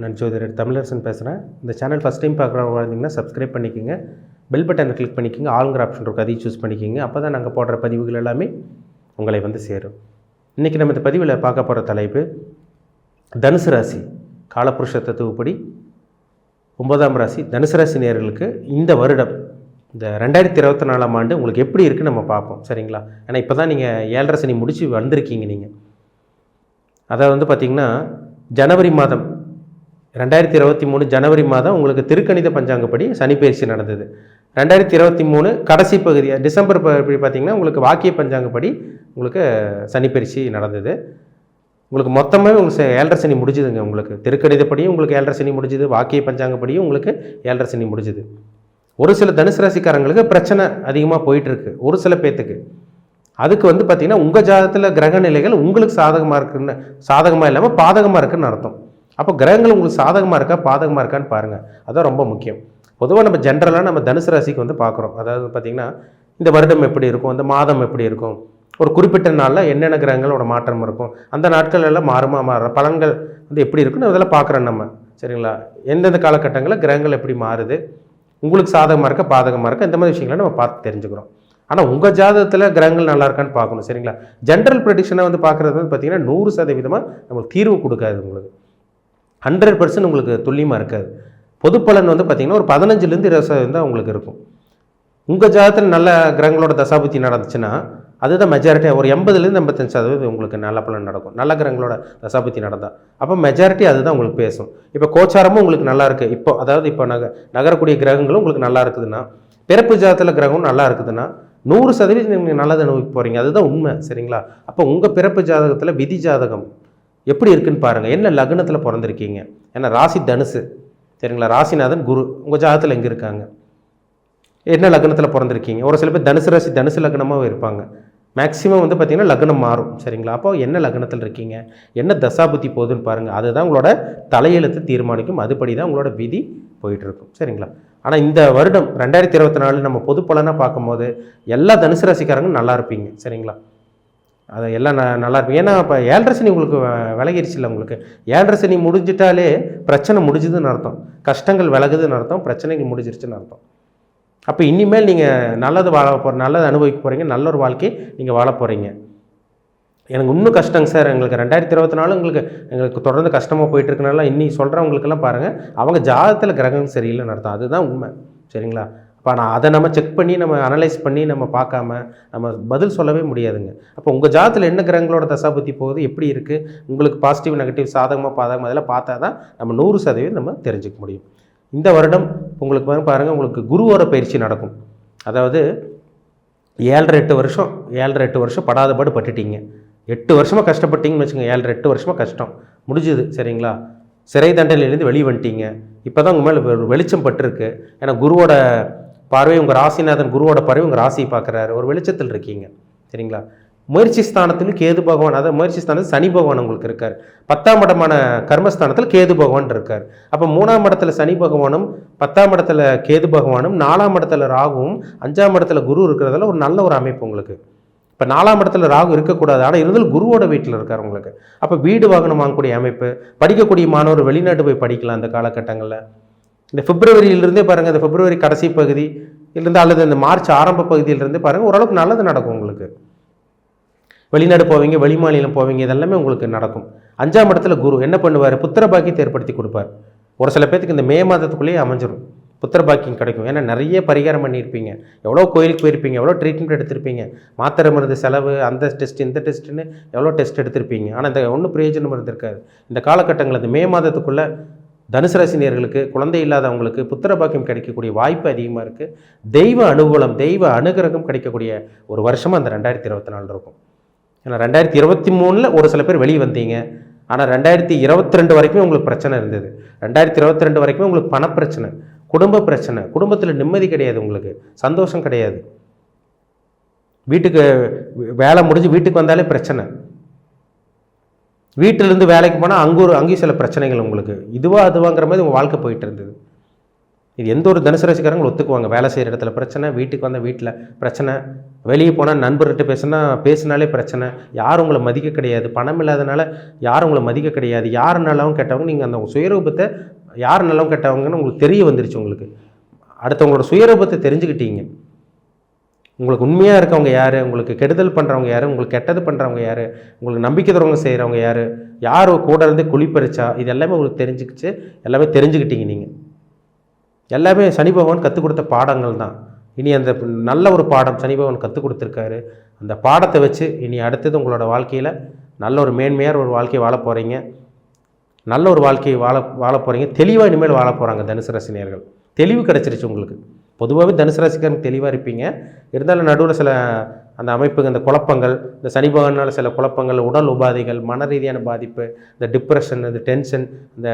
நான் ஜோதிடர் தமிழரசன் பேசுகிறேன். இந்த சேனல் ஃபஸ்ட் டைம் பார்க்குறவங்க இருந்தீங்கன்னா சப்ஸ்கிரைப் பண்ணிக்கோங்க, பெல் பட்டனை கிளிக் பண்ணிக்கோங்க, ஆளுங்கிற ஆப்ஷன் இருக்கும் அதையும் சூஸ் பண்ணிக்கோங்க. அப்போ தான் நாங்கள் போடுற பதிவுகள் எல்லாமே உங்களை வந்து சேரும். இன்றைக்கி நம்ம இந்த பதிவில் பார்க்க போகிற தலைப்பு தனுசு ராசி. காலபுருஷ தத்துவப்படி 9ஆம் ராசி தனுசு ராசி நேயர்களுக்கு இந்த வருடம் இந்த 2024ஆம் ஆண்டு உங்களுக்கு எப்படி இருக்குன்னு நம்ம பார்ப்போம். சரிங்களா? ஏன்னா இப்போ தான் நீங்கள் 7.5 சனி முடிச்சு வந்திருக்கீங்க. நீங்கள் அதை வந்து பார்த்திங்கன்னா ஜனவரி மாதம் 2023 ஜனவரி மாதம் உங்களுக்கு திருக்கணித பஞ்சாங்கப்படி சனி பயிற்சி நடந்தது. 2023 கடைசி பகுதி டிசம்பர் பகுதி பார்த்திங்கன்னா உங்களுக்கு வாக்கிய பஞ்சாங்கப்படி உங்களுக்கு சனி பயிற்சி நடந்தது. உங்களுக்கு மொத்தமாகவே உங்களுக்கு 7.5 சனி முடிஞ்சுதுங்க. உங்களுக்கு திருக்கணிதப்படியும் உங்களுக்கு 7.5 சனி முடிஞ்சுது, வாக்கிய பஞ்சாங்கப்படியும் உங்களுக்கு 7.5 சனி முடிஞ்சுது. ஒரு சில தனுசு ராசிக்காரங்களுக்கு பிரச்சனை அதிகமாக போயிட்டுருக்கு ஒரு சில பேர்த்துக்கு. அதுக்கு வந்து பார்த்திங்கன்னா உங்கள் ஜாதகத்தில் கிரக நிலைகள் உங்களுக்கு சாதகமாக இருக்குன்னு, சாதகமாக இல்லாமல் பாதகமாக இருக்குன்னு அர்த்தம். அப்போ கிரகங்கள் உங்களுக்கு சாதகமாக இருக்கா பாதகமாக இருக்கான்னு பாருங்கள். அதுதான் ரொம்ப முக்கியம். பொதுவாக நம்ம ஜென்ரலாக நம்ம தனுசு ராசிக்கு வந்து பார்க்குறோம். அதாவது பார்த்திங்கன்னா இந்த வருடம் எப்படி இருக்கும், இந்த மாதம் எப்படி இருக்கும், ஒரு குறிப்பிட்ட நாளில் என்னென்ன கிரகங்களோட மாற்றம் இருக்கும், அந்த நாட்கள் எல்லாம் மாறுற பலன்கள் வந்து எப்படி இருக்குன்னு அதெல்லாம் பார்க்குறோம் நம்ம. சரிங்களா? எந்தெந்த காலகட்டங்களில் கிரகங்கள் எப்படி மாறுது, உங்களுக்கு சாதகமாக இருக்க பாதகமாக இருக்க, இந்த மாதிரி விஷயங்களை நம்ம பார்த்து தெரிஞ்சுக்கிறோம். ஆனால் உங்கள் ஜாதகத்தில் கிரகங்கள் நல்லா இருக்கான்னு பார்க்கணும். சரிங்களா? ஜென்ரல் ப்ரெடிக்ஷனை வந்து பார்க்குறது வந்து பார்த்திங்கன்னா 100% நம்மளுக்கு தீர்வு கொடுக்காது. உங்களுக்கு 100% உங்களுக்கு துல்லியமாக இருக்காது. பொது பலன் வந்து பார்த்திங்கன்னா ஒரு 15லேருந்து 20% தான் உங்களுக்கு இருக்கும். உங்கள் ஜாதகத்தில் நல்ல கிரகங்களோட தசாபுத்தி நடந்துச்சுன்னா அதுதான் மெஜாரிட்டியாக ஒரு 80லேருந்து 85% உங்களுக்கு நல்ல பலன் நடக்கும். நல்ல கிரகங்களோட தசாபுத்தி நடந்தால் அப்போ மெஜாரிட்டி அதுதான் உங்களுக்கு பேசும். இப்போ கோச்சாரமும் உங்களுக்கு நல்லா இருக்குது. இப்போ அதாவது இப்போ நகரக்கூடிய கிரகங்களும் உங்களுக்கு நல்லா இருக்குதுன்னா, பிறப்பு ஜாதகத்தில் கிரகமும் நல்லா இருக்குதுன்னா 100% நீங்கள் நல்லது அனுபவிக்க போகிறீங்க. அதுதான் உண்மை. சரிங்களா? அப்போ உங்கள் பிறப்பு ஜாதகத்தில் விதி ஜாதகம் எப்படி இருக்குன்னு பாருங்கள். என்ன லக்னத்தில் பிறந்திருக்கீங்க, ஏன்னா ராசி தனுசு. சரிங்களா? ராசிநாதன் குரு உங்கள் ஜாதகத்தில் எங்கே இருக்காங்க, என்ன லக்னத்தில் பிறந்திருக்கீங்க. ஒரு சில பேர் தனுசு ராசி தனுசு லக்னமாகவே இருப்பாங்க. மேக்ஸிமம் வந்து பார்த்திங்கன்னா லக்னம் மாறும். சரிங்களா? அப்போ என்ன லக்னத்தில் இருக்கீங்க, என்ன தசாபுத்தி போகுதுன்னு பாருங்கள். அதுதான் உங்களோட தலையெழுத்து தீர்மானிக்கும். அதுபடி தான் உங்களோட விதி போயிட்டுருக்கும். சரிங்களா? ஆனால் இந்த வருடம் 2024 நம்ம பொது பலனாக பார்க்கும்போது எல்லா தனுசு ராசிக்காரங்களும் நல்லா இருப்பீங்க. சரிங்களா? அதை எல்லாம் நல்லா இருப்பீங்க. ஏன்னா இப்போ 7.5 சனி உங்களுக்கு விலகிருச்சு இல்லை. உங்களுக்கு 7.5 சனி முடிஞ்சிட்டாலே பிரச்சனை முடிஞ்சுதுன்னு அர்த்தம், கஷ்டங்கள் விலகுதுன்னு அர்த்தம், பிரச்சனைகள் முடிஞ்சிருச்சுன்னு அர்த்தம். அப்போ இனிமேல் நீங்கள் நல்லது நல்லது அனுபவிக்க போகிறீங்க, நல்ல ஒரு வாழ்க்கை நீங்கள் வாழ போகிறீங்க. எனக்கு இன்னும் கஷ்டங்க சார், எங்களுக்கு 2024 எங்களுக்கு தொடர்ந்து கஷ்டமாக போயிட்டுருக்கனால இன்னி சொல்கிறவங்களுக்கெல்லாம் பாருங்கள், அவங்க ஜாதகத்தில் கிரகங்கள் சரியில்லைன்னு அர்த்தம். அதுதான் உண்மை. சரிங்களா? அப்போ அதை நம்ம செக் பண்ணி நம்ம அனலைஸ் பண்ணி நம்ம பார்க்காம நம்ம பதில் சொல்லவே முடியாதுங்க. அப்போ உங்கள் ஜாதகத்தில் என்ன கிரகங்களோட தசாபுத்தி போகுது, எப்படி இருக்குது, உங்களுக்கு பாசிட்டிவ் நெகட்டிவ் சாதகமாக பாதகமாக அதெல்லாம் பார்த்தா தான் நம்ம 100% நம்ம தெரிஞ்சுக்க முடியும். இந்த வருடம் உங்களுக்கு பாருங்கள், உங்களுக்கு குருவோட பயிற்சி நடக்கும். அதாவது 7.5 வருஷம் படாத பாடு பட்டுட்டீங்க. 8 வருஷமாக கஷ்டப்பட்டீங்கன்னு வச்சுக்கோங்க. 7.5 வருஷமாக கஷ்டம் முடிஞ்சுது. சரிங்களா? சிறை தண்டனையிலேருந்து வெளியே வந்துட்டீங்க. இப்போ தான் உங்கள் மேலே ஒரு வெளிச்சம் பட்டிருக்கு. ஏன்னா குருவோட பார்வை, உங்கள் ராசிநாதன் குருவோட பார்வை உங்கள் ராசியை பார்க்குறாரு. ஒரு வெளிச்சத்தில் இருக்கீங்க. சரிங்களா? முயற்சி ஸ்தானத்தில் கேது பகவான், அதாவது முயற்சி ஸ்தானத்தில் சனி பகவான் உங்களுக்கு இருக்கார். 10ஆம் இடமான கர்மஸ்தானத்தில் கேது பகவான் இருக்கார். அப்போ 3ஆம் இடத்துல சனி பகவானும், 10ஆம் இடத்துல கேது பகவானும், 4ஆம் இடத்துல ராகுவும், 5ஆம் இடத்துல குரு இருக்கிறதால ஒரு நல்ல ஒரு அமைப்பு உங்களுக்கு. இப்போ 4ஆம் இடத்துல ராகு இருக்கக்கூடாது, ஆனால் இருந்தாலும் குருவோட வீட்டில் இருக்கார் உங்களுக்கு. அப்போ வீடு வாகனம் வாங்கக்கூடிய அமைப்பு, படிக்கக்கூடிய மாணவர் வெளிநாட்டு போய் படிக்கலாம் அந்த காலகட்டங்களில். இந்த பிப்ரவரியிலிருந்தே பாருங்கள், இந்த பிப்ரவரி கடைசி பகுதி இருந்து அல்லது இந்த மார்ச் ஆரம்ப பகுதியிலிருந்தே பாருங்கள் ஓரளவுக்கு நல்லது நடக்கும் உங்களுக்கு. வெளிநாடு போவீங்க, வெளி மாநிலம் போவீங்க, இதெல்லாமே உங்களுக்கு நடக்கும். 5ஆம் இடத்துல குரு என்ன பண்ணுவார், புத்திர பாக்கியத்தை ஏற்படுத்தி கொடுப்பார். ஒரு சில பேருக்கு இந்த மே மாதத்துக்குள்ளேயே அமைஞ்சிடும், புத்திர பாக்கியம் கிடைக்கும். ஏன்னா நிறைய பரிகாரம் பண்ணியிருப்பீங்க, எவ்வளோ கோயிலுக்கு போயிருப்பீங்க, எவ்வளோ ட்ரீட்மெண்ட் எடுத்திருப்பீங்க, மாத்திரை மருந்து செலவு, அந்த டெஸ்ட் இந்த டெஸ்ட்டுன்னு எவ்வளோ டெஸ்ட் எடுத்திருப்பீங்க. ஆனால் இந்த ஒன்றும் பிரயோஜனம் இருந்திருக்காது. இந்த காலகட்டங்களில் இந்த மே மாதத்துக்குள்ளே தனுசு ராசினியர்களுக்கு, குழந்தை இல்லாதவங்களுக்கு புத்திர பாக்கியம் கிடைக்கக்கூடிய வாய்ப்பு அதிகமாக இருக்குது. தெய்வ அனுகூலம், தெய்வ அனுகிரகம் கிடைக்கக்கூடிய ஒரு வருஷமாக அந்த 2024 இருக்கும். ஏன்னா 2023 ஒரு சில பேர் வெளியே வந்தீங்க, ஆனால் 2022 வரைக்குமே உங்களுக்கு பிரச்சனை இருந்தது. 2022 வரைக்குமே உங்களுக்கு பணப்பிரச்சனை, குடும்ப பிரச்சனை, குடும்பத்தில் நிம்மதி கிடையாது, உங்களுக்கு சந்தோஷம் கிடையாது. வீட்டுக்கு வேலை முடிஞ்சு வீட்டுக்கு வந்தாலே பிரச்சனை, வீட்டிலேருந்து வேலைக்கு போனால் அங்கேயும் சில பிரச்சனைகள் உங்களுக்கு. இதுவாங்கிற மாதிரி உங்கள் வாழ்க்கை போயிட்டு இருந்தது. இது எந்த ஒரு தனுசு ராசிக்காரங்களும் ஒத்துக்குவாங்க. வேலை செய்கிற இடத்துல பிரச்சனை, வீட்டுக்கு வந்த வீட்டில் பிரச்சனை, வெளியே போனால் நண்பர்கிட்ட பேசினாலே பிரச்சனை, யாரும் உங்களை மதிக்க கிடையாது, பணம் இல்லாதனால யாரும் உங்களை மதிக்க கிடையாது, யார் நல்லவங்க கெட்டவங்க, நீங்கள் அந்த சுயரூபத்தை யார் நல்லவங்க கெட்டவங்கன்னு உங்களுக்கு தெரிய வந்துருச்சு. உங்களுக்கு அடுத்தவங்களோட சுயரூபத்தை தெரிஞ்சுக்கிட்டீங்க. உங்களுக்கு உண்மையாக இருக்கவங்க யார், உங்களுக்கு கெடுதல் பண்ணுறவங்க யார், உங்களுக்கு கெட்டது பண்ணுறவங்க யார், உங்களுக்கு நம்பிக்கை தரவங்க செய்கிறவங்க யார், யார் கூட இருந்து குளிப்பறிச்சா, இது எல்லாமே உங்களுக்கு தெரிஞ்சுக்கிச்சு. எல்லாமே தெரிஞ்சுக்கிட்டீங்க. நீங்கள் எல்லாமே சனி பகவான் கற்றுக் கொடுத்த பாடங்கள் தான். இனி அந்த நல்ல ஒரு பாடம் சனி பகவான் கற்றுக் கொடுத்துருக்காரு. அந்த பாடத்தை வச்சு இனி அடுத்தது உங்களோட வாழ்க்கையில் நல்ல ஒரு மேன்மையான ஒரு வாழ்க்கையை வாழ போகிறீங்க. நல்ல ஒரு வாழ்க்கையை வாழ போகிறீங்க. தெளிவாக இனிமேல் வாழ போகிறாங்க தனுசு ராசினியர்கள். தெளிவு கிடச்சிருச்சு உங்களுக்கு. பொதுவாகவே தனுசு ராசிக்காரங்க தெளிவாக இருப்பீங்க. இருந்தாலும் நடுவில் சில அந்த அமைப்புகள், இந்த குழப்பங்கள், இந்த சனி பகவானால் சில குழப்பங்கள், உடல் உபாதைகள், மன ரீதியான பாதிப்பு, இந்த டிப்ரெஷன், இந்த டென்ஷன், இந்த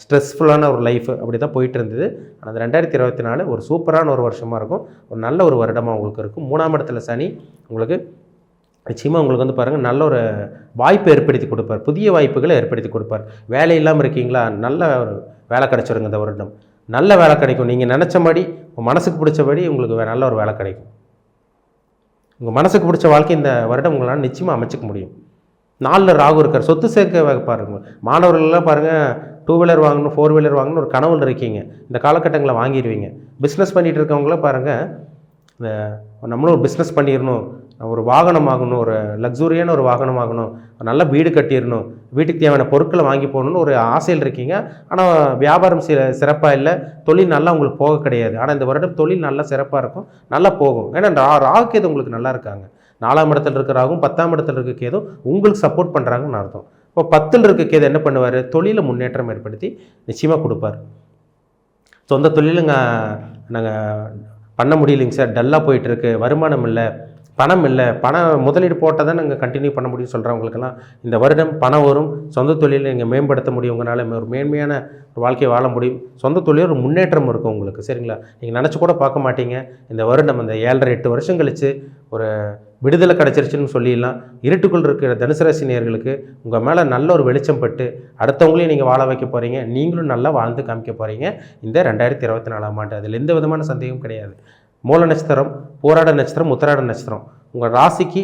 ஸ்ட்ரெஸ்ஃபுல்லான ஒரு லைஃப் அப்படி தான் போயிட்டு இருந்தது. ஆனால் அந்த 2024 ஒரு சூப்பரான ஒரு வருஷமாக இருக்கும். ஒரு நல்ல ஒரு வருடமாக உங்களுக்கு இருக்கும். 3ஆம் இடத்துல சனி உங்களுக்கு நிச்சயமாக உங்களுக்கு வந்து பாருங்கள் நல்ல ஒரு வாய்ப்பை ஏற்படுத்தி கொடுப்பார். புதிய வாய்ப்புகளை ஏற்படுத்தி கொடுப்பார். வேலை இல்லாமல் இருக்கீங்களா, நல்ல ஒரு வேலை கிடச்சிருங்க. இந்த வருடம் நல்ல வேலை கிடைக்கும். நீங்கள் நினச்சபடி உங்கள் மனசுக்கு பிடிச்சபடி உங்களுக்கு நல்ல ஒரு வேலை கிடைக்கும். உங்கள் மனசுக்கு பிடிச்ச வாழ்க்கை இந்த வருடம் உங்களால் நிச்சயமாக அமைச்சிக்க முடியும். 4ல் ராகு இருக்கார். சொத்து சேர்க்க பாருங்கள். மாணவர்கள்லாம் பாருங்கள், 2 வீலர் வாங்கணும், 4 வீலர் வாங்கணும் ஒரு கனவுல இருக்கீங்க. இந்த காலகட்டங்களை வாங்கிடுவீங்க. பிஸ்னஸ் பண்ணிகிட்டு இருக்கவங்களாம் பாருங்கள், இந்த நம்மளும் ஒரு பிஸ்னஸ் பண்ணிடணும், ஒரு வாகனம் ஆகணும், ஒரு லக்ஸூரியான ஒரு வாகனம் ஆகணும், நல்ல வீடு கட்டிடணும், வீட்டுக்கு தேவையான பொருட்களை வாங்கி போகணுன்னு ஒரு ஆசையில் இருக்கீங்க. ஆனால் வியாபாரம் சிறப்பாக இல்லை, தொழில் நல்லா உங்களுக்கு போக கிடையாது. ஆனால் இந்த வருடம் தொழில் நல்லா சிறப்பாக இருக்கும், நல்லா போகும். ஏன்னா ராகுகேது உங்களுக்கு நல்லா இருக்காங்க. 4ஆம் இடத்துல இருக்கிற ராகும் 10ஆம் இடத்துல இருக்க கேதும் உங்களுக்கு சப்போர்ட் பண்ணுறாங்கன்னு அர்த்தம். இப்போ 10ல் இருக்க கேது என்ன பண்ணுவார், தொழிலை முன்னேற்றம் ஏற்படுத்தி நிச்சயமாக கொடுப்பார். சொந்த தொழிலுங்க நாங்கள் பண்ண முடியலைங்க சார், டல்லாக போயிட்டுருக்கு, வருமானம் இல்லை, பணம் இல்லை, பணம் முதலீடு போட்டால் தான் நாங்கள் கண்டினியூ பண்ண முடியும்னு சொல்கிறவங்களுக்கெல்லாம் இந்த வருடம் பணம் வரும். சொந்த தொழிலை நீங்கள் மேம்படுத்த முடியும். உங்களால் ஒரு மேன்மையான ஒரு வாழ்க்கையை வாழ முடியும். சொந்த தொழில் ஒரு முன்னேற்றம் இருக்கும் உங்களுக்கு. சரிங்களா? நீங்கள் நினச்சி கூட பார்க்க மாட்டீங்க. இந்த வருடம் அந்த 7.5-8 வருஷம் கழித்து ஒரு விடுதலை கிடச்சிருச்சுன்னு சொல்லிடலாம். இருட்டுக்குள் இருக்கிற தனுசு ராசி நேயர்களுக்கு உங்கள் மேலே நல்ல ஒரு வெளிச்சம் பட்டு அடுத்தவங்களையும் நீங்கள் வாழ வைக்க போகிறீங்க. நீங்களும் நல்லா வாழ்ந்து காமிக்க போகிறீங்க இந்த 2024ஆம் ஆண்டு. அதில் எந்த விதமான சந்தேகம் கிடையாது. மூல நட்சத்திரம், போராட நட்சத்திரம், உத்திராட நட்சத்திரம். உங்கள் ராசிக்கு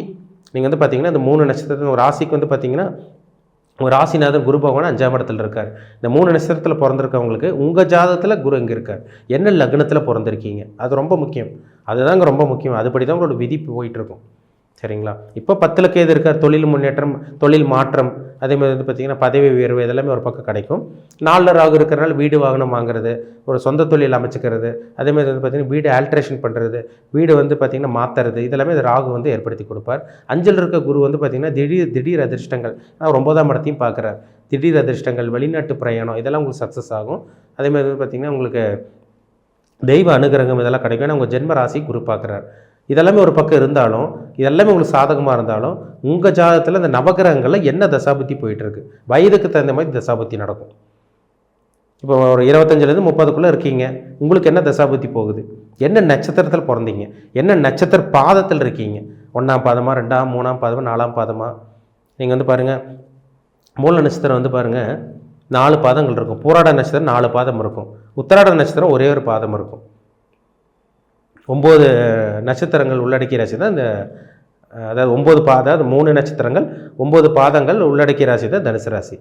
நீங்கள் வந்து பார்த்தீங்கன்னா இந்த 3 நட்சத்திரத்தில் ஒரு ராசிக்கு வந்து பார்த்தீங்கன்னா ஒரு ராசிநாதன் குரு பகவான் 5ஆம் இடத்துல இருக்கார். இந்த 3 நட்சத்திரத்தில் பிறந்திருக்கவங்களுக்கு உங்கள் ஜாதகத்தில் குரு எங்கே இருக்கார், என்ன லக்னத்தில் பிறந்திருக்கீங்க, அது ரொம்ப முக்கியம். அதுதாங்க ரொம்ப முக்கியம். அதுபடி தான் உங்களோட விதி போயிட்டுருக்கும். சரிங்களா? இப்போ 10ல் கேது இருக்கார். தொழில் முன்னேற்றம், தொழில் மாற்றம், அதேமாதிரி வந்து பார்த்திங்கன்னா பதவி உயர்வு இதெல்லாமே ஒரு பக்கம் கிடைக்கும். 4ல் ராகு இருக்கிறனால வீடு வாகனம் வாங்குறது, ஒரு சொந்த தொழில் அமைச்சிக்கிறது, அதேமாதிரி வந்து பார்த்திங்கன்னா வீடு ஆல்ட்ரேஷன் பண்ணுறது, வீடு வந்து பார்த்திங்கன்னா மாற்றுறது, இதெல்லாமே ராகு வந்து ஏற்படுத்தி கொடுப்பார். 5ல் இருக்க குரு வந்து பார்த்திங்கன்னா திடீர் அதிர்ஷ்டங்கள், 9ஆம் இடத்தையும் பார்க்குறார். திடீர் அதிர்ஷ்டங்கள், வெளிநாட்டு பிரயாணம் இதெல்லாம் உங்களுக்கு சக்ஸஸ் ஆகும். அதேமாதிரி வந்து பார்த்திங்கன்னா உங்களுக்கு தெய்வ அனுகிரகம் இதெல்லாம் கிடைக்கும். ஏன்னா உங்கள் ஜென்ம ராசி குரு பார்க்குறார். இதெல்லாமே ஒரு பக்கம் இருந்தாலும், இதெல்லாமே உங்களுக்கு சாதகமாக இருந்தாலும், உங்கள் ஜாதகத்தில் இந்த நவகிரகங்களில் என்ன தசாபுத்தி போயிட்டுருக்கு, வயதுக்கு தகுந்த மாதிரி தசாபுத்தி நடக்கும். இப்போ ஒரு 25லேருந்து 30க்குள்ளே இருக்கீங்க, உங்களுக்கு என்ன தசாபுத்தி போகுது, என்ன நட்சத்திரத்தில் பிறந்தீங்க, என்ன நட்சத்திர பாதத்தில் இருக்கீங்க, 1ஆம் பாதமா, 2ஆம், 3ஆம் பாதமா, 4ஆம் பாதமா. நீங்கள் வந்து பாருங்கள், மூல நட்சத்திரம் வந்து பாருங்கள் 4 பாதங்கள் இருக்கும். பூராட நட்சத்திரம் 4 பாதம் இருக்கும். உத்திராட நட்சத்திரம் ஒரே ஒரு பாதம் இருக்கும். 9 நட்சத்திரங்கள் உள்ளடக்கிய ராசி தான் இந்த, அதாவது 3 நட்சத்திரங்கள் 9 பாதங்கள் உள்ளடக்கிய ராசி தான் தனுசு ராசி.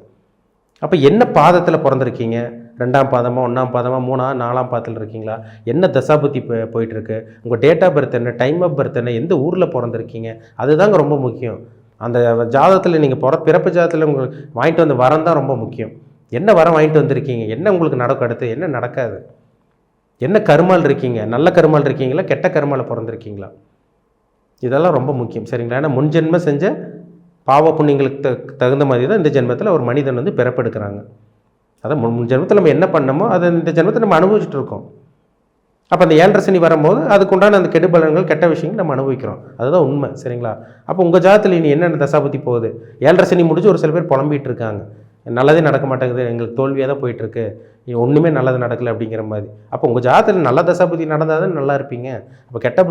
அப்போ என்ன பாதத்தில் பிறந்திருக்கீங்க, 2ஆம் பாதமா, 1ஆம் பாதமா, 3ஆம் 4ஆம் பாதத்தில் இருக்கீங்களா, என்ன தசாபுத்தி போயிட்டுருக்கு, உங்கள் டேட் ஆஃப் பர்த் என்ன, டைம் ஆஃப் பர்த் என்ன, எந்த ஊரில் பிறந்திருக்கீங்க, அதுதாங்க ரொம்ப முக்கியம். அந்த ஜாதகத்தில் நீங்கள் பிறப்பு ஜாதகத்தில் உங்களுக்கு வாங்கிட்டு வந்த வரம் தான் ரொம்ப முக்கியம். என்ன வரம் வாங்கிட்டு வந்திருக்கீங்க, என்ன உங்களுக்கு நடக்கும், அடுத்து என்ன நடக்காது, என்ன கருமால் இருக்கீங்க, நல்ல கருமால் இருக்கீங்களா, கெட்ட கருமால் பிறந்திருக்கீங்களா, இதெல்லாம் ரொம்ப முக்கியம். சரிங்களா? ஏன்னா முன் ஜென்மம் செஞ்ச பாவ புண்ணியங்களுக்கு தகுந்த மாதிரி தான் இந்த ஜென்மத்தில் ஒரு மனிதன் வந்து பிறப்பெடுக்கிறாங்க. அதான் முன் ஜென்மத்தில் நம்ம என்ன பண்ணமோ அதை இந்த ஜென்மத்தில் நம்ம அனுபவிச்சுட்டு இருக்கோம். அப்போ அந்த 7.5 சனி வரும்போது அதுக்குண்டான அந்த கெடுபலன்கள், கெட்ட விஷயங்கள் நம்ம அனுபவிக்கிறோம். அதுதான் உண்மை. சரிங்களா? அப்போ உங்கள் ஜாதகத்தில் இனி என்னென்ன தசாபுத்தி போகுது, 7.5 சனி முடிஞ்சு ஒரு சில பேர் புலம்பிகிட்டு இருக்காங்க. நல்லதே நடக்க மாட்டேங்குது, எங்களுக்கு தோல்வியாக தான் போயிட்டுருக்கு, ஒன்றுமே நல்லது நடக்கலை அப்படிங்கிற மாதிரி. அப்போ உங்கள் ஜாதகத்தில் நல்ல தசாபுத்தி நடந்தால் தான் நல்லா இருப்பீங்க. அப்போ கெட்ட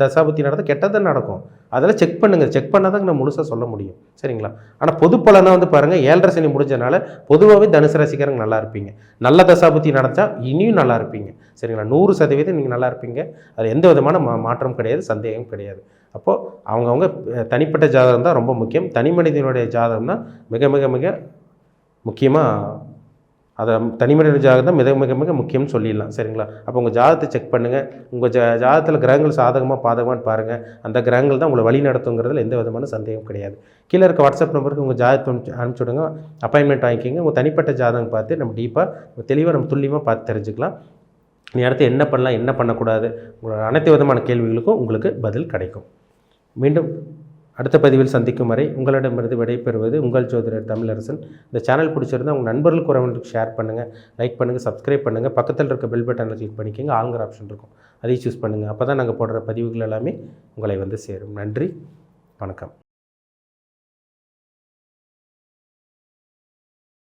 தசாபுத்தி நடந்தால் கெட்டதான் நடக்கும். அதெல்லாம் செக் பண்ணுங்கள். செக் பண்ணால் தான் நான் முழுசாக சொல்ல முடியும். சரிங்களா? ஆனால் பொது பலனாக வந்து பாருங்கள், 7.5 சனி முடிஞ்சனால பொதுவாகவே தனுசு ராசிக்காரங்க நல்லா இருப்பீங்க. நல்ல தசாபுத்தி நடந்தா இனியும் நல்லா இருப்பீங்க. சரிங்களா? 100% நீங்கள் நல்லா இருப்பீங்க. அதில் எந்த விதமான மாற்றம் கிடையாது, சந்தேகம் கிடையாது. அப்போது அவங்கவுங்க தனிப்பட்ட ஜாதகம் தான் ரொம்ப முக்கியம். தனி மனிதனுடைய ஜாதகம் தான் மிக மிக மிக முக்கியமாக. அதை தனி மனித ஜாதகம் தான் மிக மிக மிக முக்கியம்னு சொல்லிடலாம். சரிங்களா? அப்போ உங்கள் ஜாதகத்தை செக் பண்ணுங்கள். உங்கள் ஜாதகத்தில் கிரகங்கள் சாதகமாக பாதகமானு பாருங்கள். அந்த கிரகங்கள் தான் உங்களை வழி நடத்துங்கிறதுல எந்த விதமான சந்தேகம் கிடையாது. கீழே இருக்க வாட்ஸ்அப் நம்பருக்கு உங்கள் ஜாதகத்தை அனுப்பிச்சி விடுங்க. அப்பாயின்மெண்ட் வாங்கிக்கிங்க. உங்கள் தனிப்பட்ட ஜாதகம் பார்த்து நம்ம டீப்பாக தெளிவாக நம்ம துல்லியமாக பார்த்து தெரிஞ்சுக்கலாம். நீ அடுத்து என்ன பண்ணலாம், என்ன பண்ணக்கூடாது, உங்களோட அனைத்து விதமான கேள்விகளுக்கும் உங்களுக்கு பதில் கிடைக்கும். மீண்டும் அடுத்த பதிவில் சந்திக்கும் வரை உங்களிடமிருந்து விடைபெறுவது உங்கள் ஜோதிடர் தமிழரசன். இந்த சேனல் பிடிச்சிருந்தால் உங்கள் நண்பர்களுக்கு உறவினருக்கு ஷேர் பண்ணுங்கள், லைக் பண்ணுங்கள், சப்ஸ்கிரைப் பண்ணுங்கள். பக்கத்தில் இருக்க பெல் பட்டனில் கிளிக் பண்ணிக்கோங்க. ஆளுங்கிற ஆப்ஷன் இருக்கும், அதையும் சூஸ் பண்ணுங்கள். அப்போ தான் நாங்கள் போடுற பதிவுகள் எல்லாமே உங்களை வந்து சேரும். நன்றி, வணக்கம்.